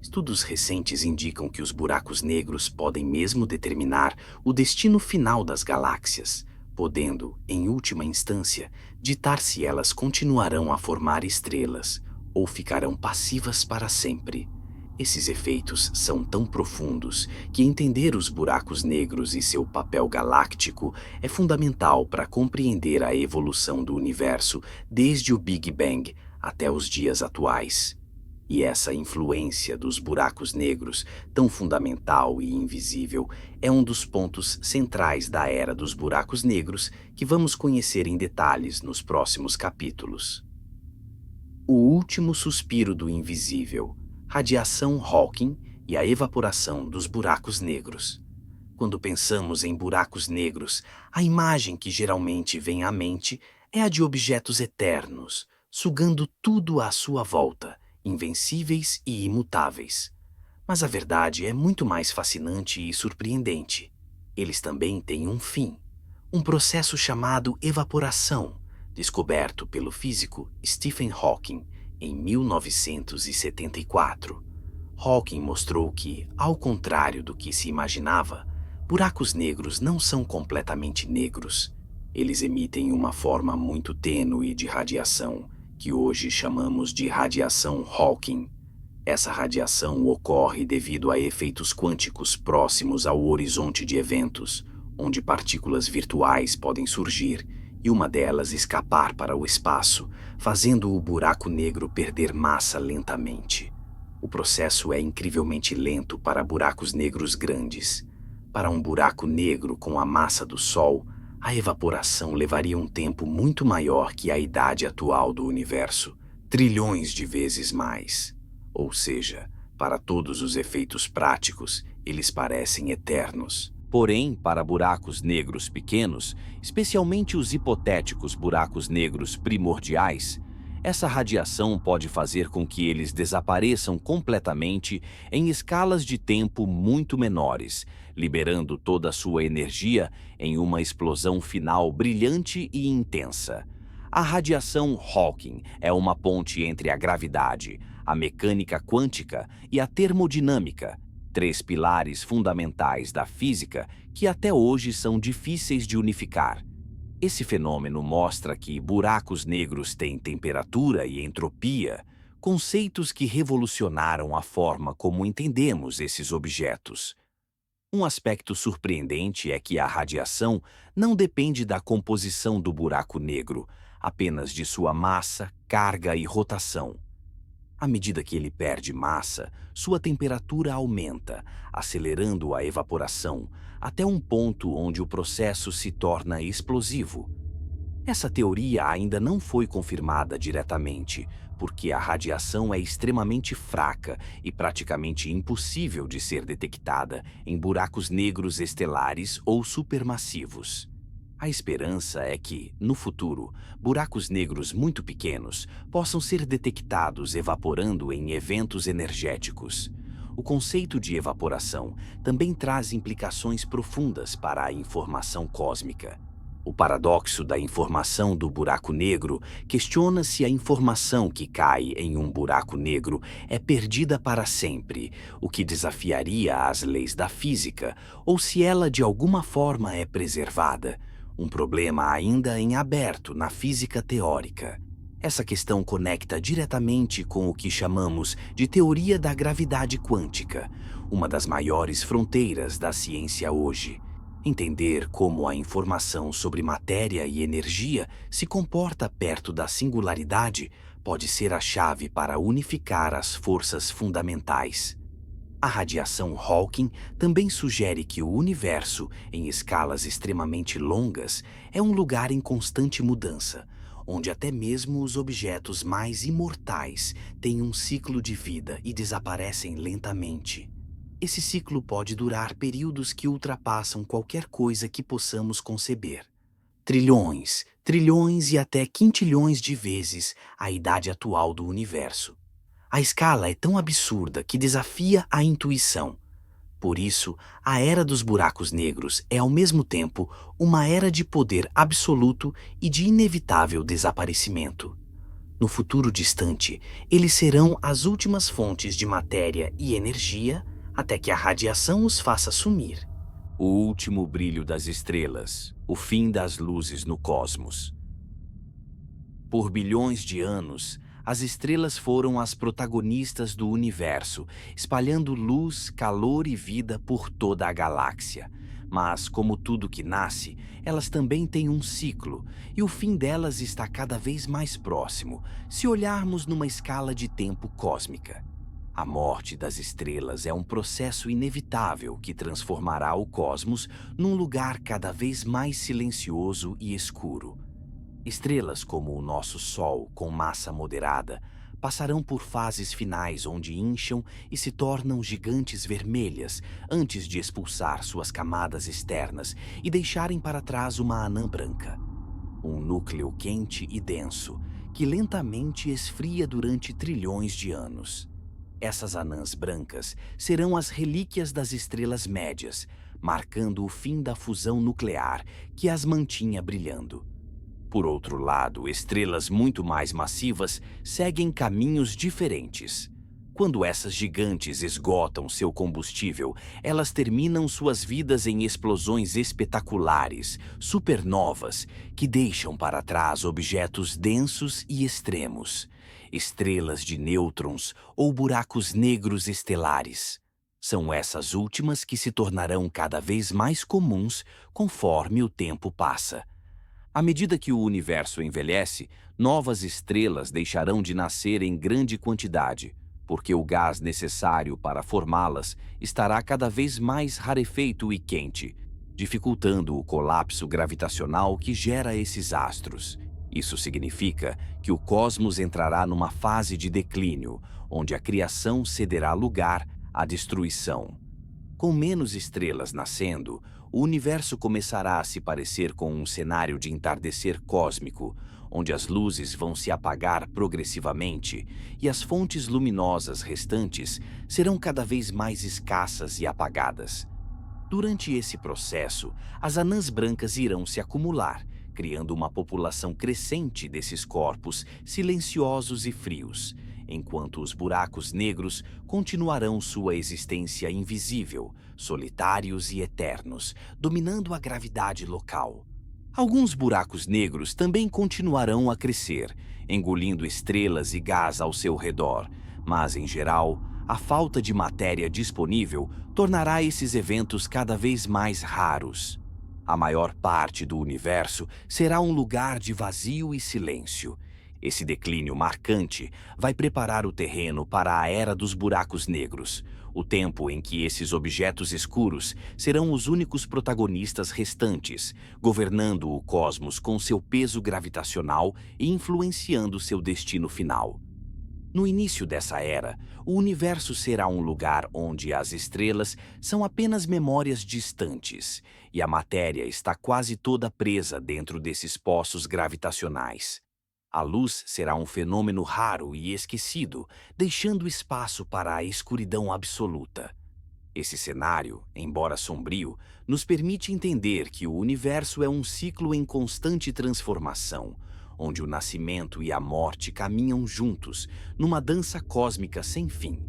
Estudos recentes indicam que os buracos negros podem mesmo determinar o destino final das galáxias, podendo, em última instância, ditar se elas continuarão a formar estrelas ou ficarão passivas para sempre. Esses efeitos são tão profundos que entender os buracos negros e seu papel galáctico é fundamental para compreender a evolução do universo desde o Big Bang até os dias atuais. E essa influência dos buracos negros, tão fundamental e invisível, é um dos pontos centrais da era dos buracos negros que vamos conhecer em detalhes nos próximos capítulos. O último suspiro do invisível, radiação Hawking e a evaporação dos buracos negros. Quando pensamos em buracos negros, a imagem que geralmente vem à mente é a de objetos eternos, sugando tudo à sua volta, invencíveis e imutáveis. Mas a verdade é muito mais fascinante e surpreendente. Eles também têm um fim, um processo chamado evaporação, descoberto pelo físico Stephen Hawking em 1974. Hawking mostrou que, ao contrário do que se imaginava, buracos negros não são completamente negros. Eles emitem uma forma muito tênue de radiação, que hoje chamamos de radiação Hawking. Essa radiação ocorre devido a efeitos quânticos próximos ao horizonte de eventos, onde partículas virtuais podem surgir e uma delas escapar para o espaço, fazendo o buraco negro perder massa lentamente. O processo é incrivelmente lento para buracos negros grandes. Para um buraco negro com a massa do Sol, a evaporação levaria um tempo muito maior que a idade atual do universo, trilhões de vezes mais. Ou seja, para todos os efeitos práticos, eles parecem eternos. Porém, para buracos negros pequenos, especialmente os hipotéticos buracos negros primordiais, essa radiação pode fazer com que eles desapareçam completamente em escalas de tempo muito menores, liberando toda a sua energia em uma explosão final brilhante e intensa. A radiação Hawking é uma ponte entre a gravidade, a mecânica quântica e a termodinâmica, três pilares fundamentais da física que até hoje são difíceis de unificar. Esse fenômeno mostra que buracos negros têm temperatura e entropia, conceitos que revolucionaram a forma como entendemos esses objetos. Um aspecto surpreendente é que a radiação não depende da composição do buraco negro, apenas de sua massa, carga e rotação. À medida que ele perde massa, sua temperatura aumenta, acelerando a evaporação, até um ponto onde o processo se torna explosivo. Essa teoria ainda não foi confirmada diretamente, porque a radiação é extremamente fraca e praticamente impossível de ser detectada em buracos negros estelares ou supermassivos. A esperança é que, no futuro, buracos negros muito pequenos possam ser detectados evaporando em eventos energéticos. O conceito de evaporação também traz implicações profundas para a informação cósmica. O paradoxo da informação do buraco negro questiona se a informação que cai em um buraco negro é perdida para sempre, o que desafiaria as leis da física, ou se ela de alguma forma é preservada. Um problema ainda em aberto na física teórica. Essa questão conecta diretamente com o que chamamos de teoria da gravidade quântica, uma das maiores fronteiras da ciência hoje. Entender como a informação sobre matéria e energia se comporta perto da singularidade pode ser a chave para unificar as forças fundamentais. A radiação Hawking também sugere que o universo, em escalas extremamente longas, é um lugar em constante mudança, onde até mesmo os objetos mais imortais têm um ciclo de vida e desaparecem lentamente. Esse ciclo pode durar períodos que ultrapassam qualquer coisa que possamos conceber. Trilhões, trilhões e até quintilhões de vezes a idade atual do universo. A escala é tão absurda que desafia a intuição. Por isso, a era dos buracos negros é ao mesmo tempo uma era de poder absoluto e de inevitável desaparecimento. No futuro distante, eles serão as últimas fontes de matéria e energia até que a radiação os faça sumir. O último brilho das estrelas, o fim das luzes no cosmos. Por bilhões de anos, as estrelas foram as protagonistas do universo, espalhando luz, calor e vida por toda a galáxia. Mas, como tudo que nasce, elas também têm um ciclo, e o fim delas está cada vez mais próximo, se olharmos numa escala de tempo cósmica. A morte das estrelas é um processo inevitável que transformará o cosmos num lugar cada vez mais silencioso e escuro. Estrelas como o nosso Sol, com massa moderada, passarão por fases finais onde incham e se tornam gigantes vermelhas antes de expulsar suas camadas externas e deixarem para trás uma anã branca. Um núcleo quente e denso, que lentamente esfria durante trilhões de anos. Essas anãs brancas serão as relíquias das estrelas médias, marcando o fim da fusão nuclear que as mantinha brilhando. Por outro lado, estrelas muito mais massivas seguem caminhos diferentes. Quando essas gigantes esgotam seu combustível, elas terminam suas vidas em explosões espetaculares, supernovas, que deixam para trás objetos densos e extremos, estrelas de nêutrons ou buracos negros estelares. São essas últimas que se tornarão cada vez mais comuns conforme o tempo passa. À medida que o universo envelhece, novas estrelas deixarão de nascer em grande quantidade, porque o gás necessário para formá-las estará cada vez mais rarefeito e quente, dificultando o colapso gravitacional que gera esses astros. Isso significa que o cosmos entrará numa fase de declínio, onde a criação cederá lugar à destruição. Com menos estrelas nascendo, o universo começará a se parecer com um cenário de entardecer cósmico, onde as luzes vão se apagar progressivamente e as fontes luminosas restantes serão cada vez mais escassas e apagadas. Durante esse processo, as anãs brancas irão se acumular, criando uma população crescente desses corpos silenciosos e frios, enquanto os buracos negros continuarão sua existência invisível, solitários e eternos, dominando a gravidade local. Alguns buracos negros também continuarão a crescer, engolindo estrelas e gás ao seu redor, mas, em geral, a falta de matéria disponível tornará esses eventos cada vez mais raros. A maior parte do universo será um lugar de vazio e silêncio. Esse declínio marcante vai preparar o terreno para a era dos buracos negros, o tempo em que esses objetos escuros serão os únicos protagonistas restantes, governando o cosmos com seu peso gravitacional e influenciando seu destino final. No início dessa era, o universo será um lugar onde as estrelas são apenas memórias distantes e a matéria está quase toda presa dentro desses poços gravitacionais. A luz será um fenômeno raro e esquecido, deixando espaço para a escuridão absoluta. Esse cenário, embora sombrio, nos permite entender que o universo é um ciclo em constante transformação, onde o nascimento e a morte caminham juntos, numa dança cósmica sem fim.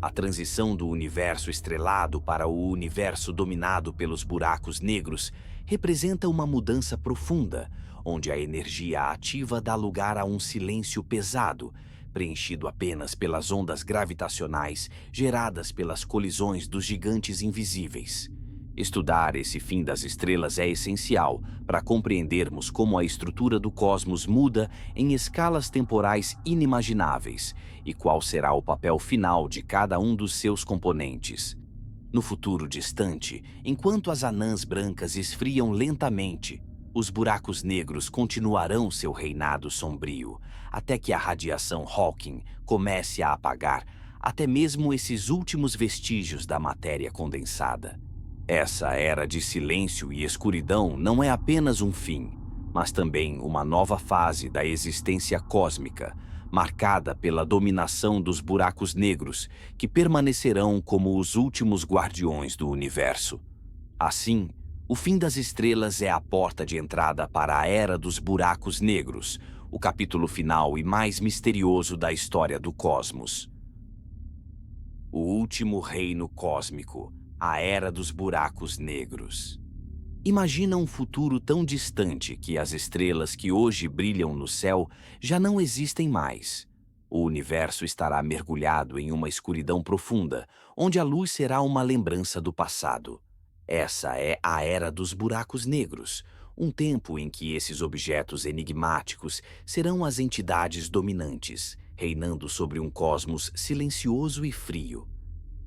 A transição do universo estrelado para o universo dominado pelos buracos negros representa uma mudança profunda, onde a energia ativa dá lugar a um silêncio pesado, preenchido apenas pelas ondas gravitacionais geradas pelas colisões dos gigantes invisíveis. Estudar esse fim das estrelas é essencial para compreendermos como a estrutura do cosmos muda em escalas temporais inimagináveis e qual será o papel final de cada um dos seus componentes. No futuro distante, enquanto as anãs brancas esfriam lentamente, os buracos negros continuarão seu reinado sombrio, até que a radiação Hawking comece a apagar até mesmo esses últimos vestígios da matéria condensada. Essa era de silêncio e escuridão não é apenas um fim, mas também uma nova fase da existência cósmica, marcada pela dominação dos buracos negros, que permanecerão como os últimos guardiões do universo. Assim, o fim das estrelas é a porta de entrada para a era dos buracos negros, o capítulo final e mais misterioso da história do cosmos. O último reino cósmico, a era dos buracos negros. Imagina um futuro tão distante que as estrelas que hoje brilham no céu já não existem mais. O universo estará mergulhado em uma escuridão profunda, onde a luz será uma lembrança do passado. Essa é a Era dos Buracos Negros, um tempo em que esses objetos enigmáticos serão as entidades dominantes, reinando sobre um cosmos silencioso e frio.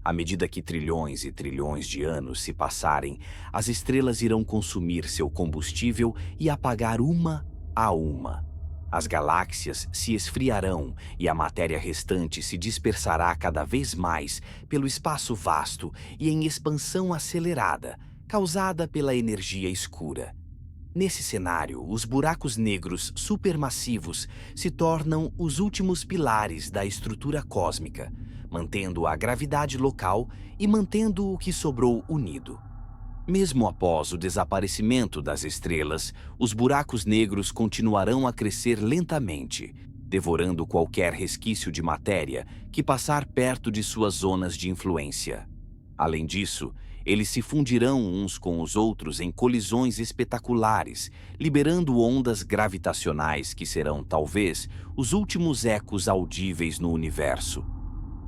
À medida que trilhões e trilhões de anos se passarem, as estrelas irão consumir seu combustível e apagar uma a uma. As galáxias se esfriarão e a matéria restante se dispersará cada vez mais pelo espaço vasto e em expansão acelerada, causada pela energia escura. Nesse cenário, os buracos negros supermassivos se tornam os últimos pilares da estrutura cósmica, mantendo a gravidade local e mantendo o que sobrou unido. Mesmo após o desaparecimento das estrelas, os buracos negros continuarão a crescer lentamente, devorando qualquer resquício de matéria que passar perto de suas zonas de influência. Além disso, eles se fundirão uns com os outros em colisões espetaculares, liberando ondas gravitacionais que serão, talvez, os últimos ecos audíveis no universo.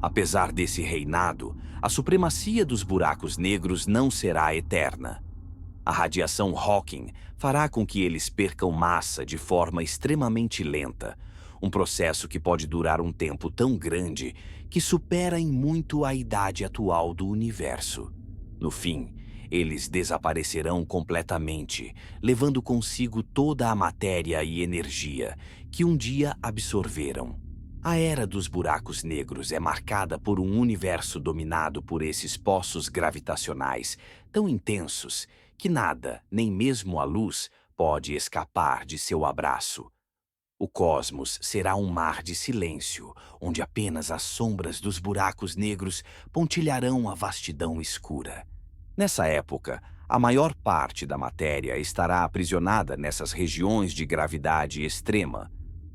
Apesar desse reinado, a supremacia dos buracos negros não será eterna. A radiação Hawking fará com que eles percam massa de forma extremamente lenta, um processo que pode durar um tempo tão grande que supera em muito a idade atual do universo. No fim, eles desaparecerão completamente, levando consigo toda a matéria e energia que um dia absorveram. A Era dos Buracos Negros é marcada por um universo dominado por esses poços gravitacionais tão intensos que nada, nem mesmo a luz, pode escapar de seu abraço. O cosmos será um mar de silêncio, onde apenas as sombras dos buracos negros pontilharão a vastidão escura. Nessa época, a maior parte da matéria estará aprisionada nessas regiões de gravidade extrema,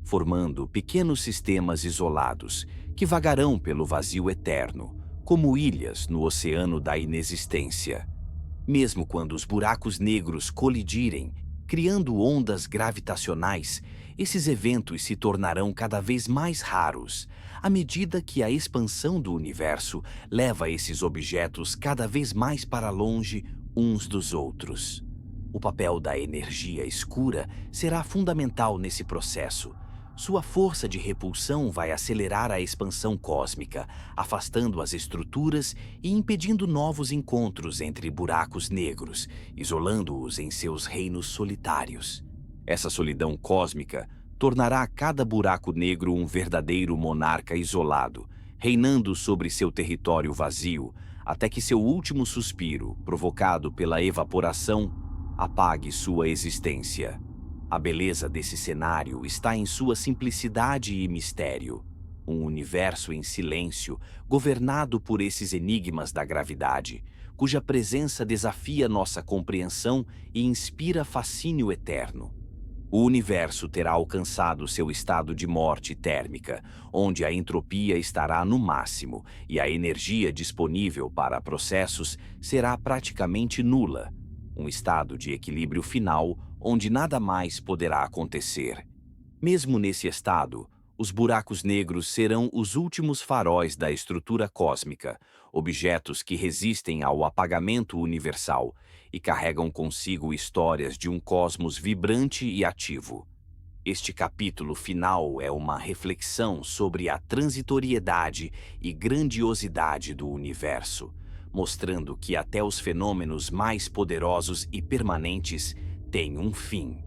formando pequenos sistemas isolados que vagarão pelo vazio eterno, como ilhas no oceano da inexistência. Mesmo quando os buracos negros colidirem, criando ondas gravitacionais, esses eventos se tornarão cada vez mais raros, à medida que a expansão do universo leva esses objetos cada vez mais para longe uns dos outros. O papel da energia escura será fundamental nesse processo. Sua força de repulsão vai acelerar a expansão cósmica, afastando as estruturas e impedindo novos encontros entre buracos negros, isolando-os em seus reinos solitários. Essa solidão cósmica tornará cada buraco negro um verdadeiro monarca isolado, reinando sobre seu território vazio, até que seu último suspiro, provocado pela evaporação, apague sua existência. A beleza desse cenário está em sua simplicidade e mistério. Um universo em silêncio, governado por esses enigmas da gravidade, cuja presença desafia nossa compreensão e inspira fascínio eterno. O universo terá alcançado seu estado de morte térmica, onde a entropia estará no máximo e a energia disponível para processos será praticamente nula. Um estado de equilíbrio final onde nada mais poderá acontecer. Mesmo nesse estado, os buracos negros serão os últimos faróis da estrutura cósmica, objetos que resistem ao apagamento universal e carregam consigo histórias de um cosmos vibrante e ativo. Este capítulo final é uma reflexão sobre a transitoriedade e grandiosidade do universo, mostrando que até os fenômenos mais poderosos e permanentes têm um fim.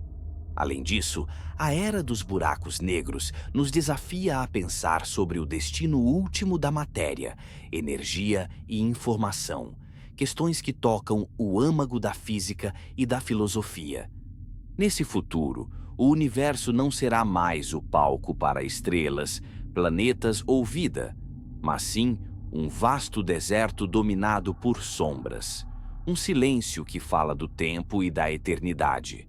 Além disso, a Era dos Buracos Negros nos desafia a pensar sobre o destino último da matéria, energia e informação, questões que tocam o âmago da física e da filosofia. Nesse futuro, o universo não será mais o palco para estrelas, planetas ou vida, mas sim um vasto deserto dominado por sombras, um silêncio que fala do tempo e da eternidade.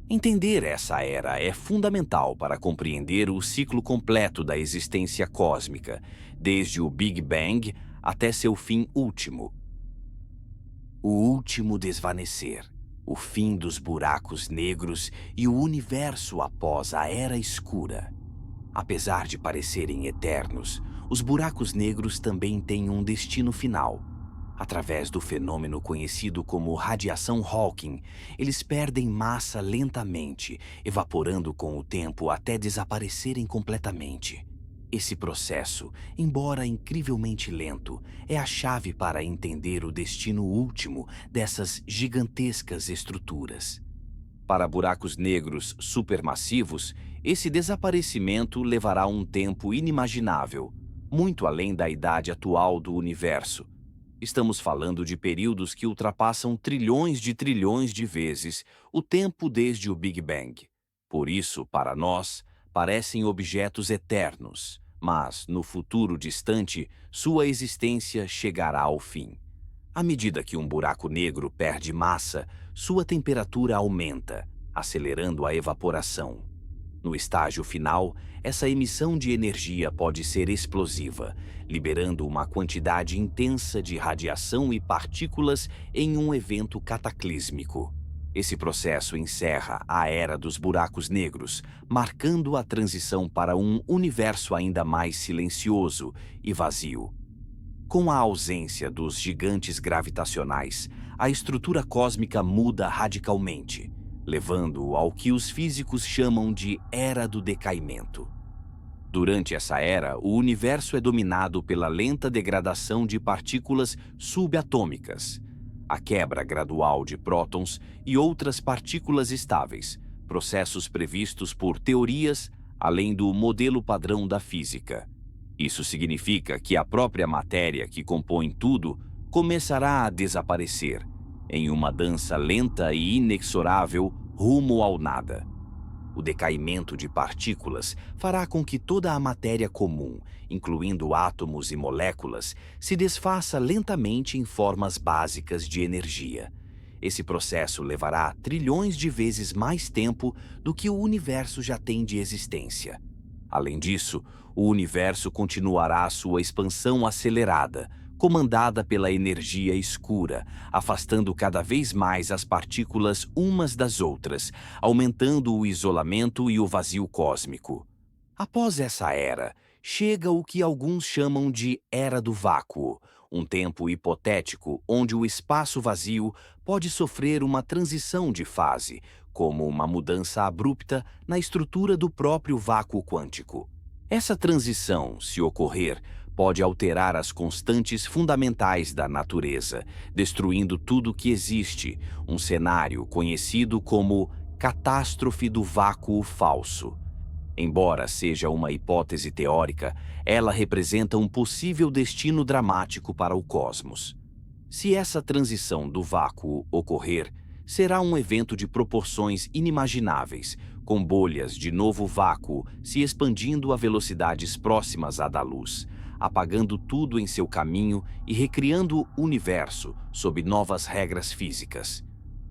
Entender essa era é fundamental para compreender o ciclo completo da existência cósmica, desde o Big Bang até seu fim último. O último desvanecer, o fim dos buracos negros e o universo após a Era Escura. Apesar de parecerem eternos, os buracos negros também têm um destino final. Através do fenômeno conhecido como radiação Hawking, eles perdem massa lentamente, evaporando com o tempo até desaparecerem completamente. Esse processo, embora incrivelmente lento, é a chave para entender o destino último dessas gigantescas estruturas. Para buracos negros supermassivos, esse desaparecimento levará um tempo inimaginável, muito além da idade atual do universo. Estamos falando de períodos que ultrapassam trilhões de vezes o tempo desde o Big Bang. Por isso, para nós, parecem objetos eternos, mas, no futuro distante, sua existência chegará ao fim. À medida que um buraco negro perde massa, sua temperatura aumenta, acelerando a evaporação. No estágio final, essa emissão de energia pode ser explosiva, liberando uma quantidade intensa de radiação e partículas em um evento cataclísmico. Esse processo encerra a era dos buracos negros, marcando a transição para um universo ainda mais silencioso e vazio. Com a ausência dos gigantes gravitacionais, a estrutura cósmica muda radicalmente, levando ao que os físicos chamam de Era do Decaimento. Durante essa era, o universo é dominado pela lenta degradação de partículas subatômicas, a quebra gradual de prótons e outras partículas estáveis, processos previstos por teorias além do modelo padrão da física. Isso significa que a própria matéria que compõe tudo começará a desaparecer, em uma dança lenta e inexorável rumo ao nada. O decaimento de partículas fará com que toda a matéria comum, incluindo átomos e moléculas, se desfaça lentamente em formas básicas de energia. Esse processo levará trilhões de vezes mais tempo do que o universo já tem de existência. Além disso, o universo continuará sua expansão acelerada, comandada pela energia escura, afastando cada vez mais as partículas umas das outras, aumentando o isolamento e o vazio cósmico. Após essa era, chega o que alguns chamam de Era do Vácuo, um tempo hipotético onde o espaço vazio pode sofrer uma transição de fase, como uma mudança abrupta na estrutura do próprio vácuo quântico. Essa transição, se ocorrer, pode alterar as constantes fundamentais da natureza, destruindo tudo que existe, um cenário conhecido como catástrofe do vácuo falso. Embora seja uma hipótese teórica, ela representa um possível destino dramático para o cosmos. Se essa transição do vácuo ocorrer, será um evento de proporções inimagináveis, com bolhas de novo vácuo se expandindo a velocidades próximas à da luz, apagando tudo em seu caminho e recriando o universo sob novas regras físicas.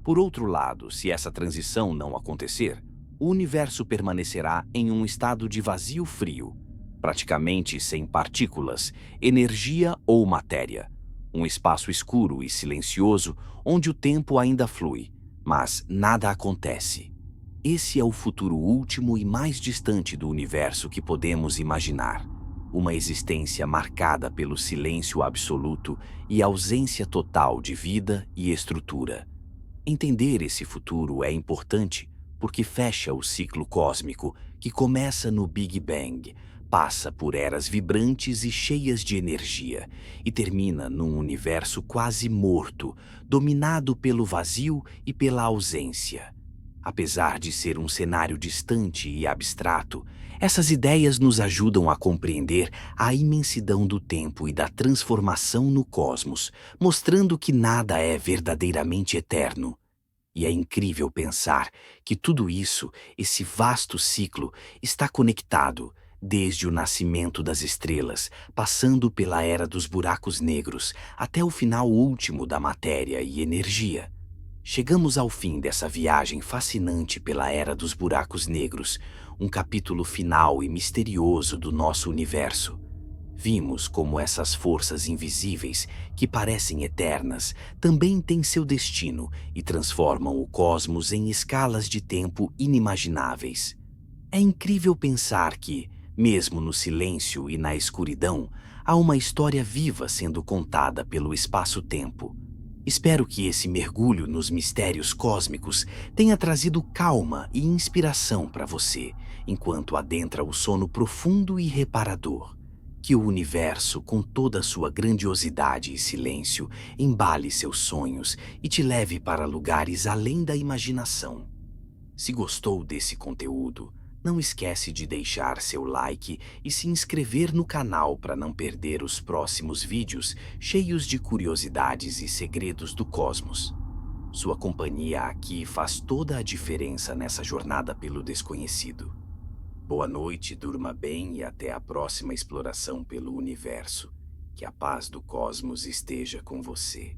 Por outro lado, se essa transição não acontecer, o universo permanecerá em um estado de vazio frio, praticamente sem partículas, energia ou matéria. Um espaço escuro e silencioso onde o tempo ainda flui, mas nada acontece. Esse é o futuro último e mais distante do universo que podemos imaginar. Uma existência marcada pelo silêncio absoluto e ausência total de vida e estrutura. Entender esse futuro é importante porque fecha o ciclo cósmico que começa no Big Bang, passa por eras vibrantes e cheias de energia e termina num universo quase morto, dominado pelo vazio e pela ausência. Apesar de ser um cenário distante e abstrato, essas ideias nos ajudam a compreender a imensidão do tempo e da transformação no cosmos, mostrando que nada é verdadeiramente eterno. E é incrível pensar que tudo isso, esse vasto ciclo, está conectado, desde o nascimento das estrelas, passando pela era dos buracos negros, até o final último da matéria e energia. Chegamos ao fim dessa viagem fascinante pela era dos buracos negros, um capítulo final e misterioso do nosso universo. Vimos como essas forças invisíveis, que parecem eternas, também têm seu destino e transformam o cosmos em escalas de tempo inimagináveis. É incrível pensar que, Mesmo no silêncio e na escuridão, há uma história viva sendo contada pelo espaço-tempo. Espero que esse mergulho nos mistérios cósmicos tenha trazido calma e inspiração para você, enquanto adentra o sono profundo e reparador. Que o universo, com toda a sua grandiosidade e silêncio, embale seus sonhos e te leve para lugares além da imaginação. Se gostou desse conteúdo, não esquece de deixar seu like e se inscrever no canal para não perder os próximos vídeos cheios de curiosidades e segredos do cosmos. Sua companhia aqui faz toda a diferença nessa jornada pelo desconhecido. Boa noite, durma bem e até a próxima exploração pelo universo. Que a paz do cosmos esteja com você.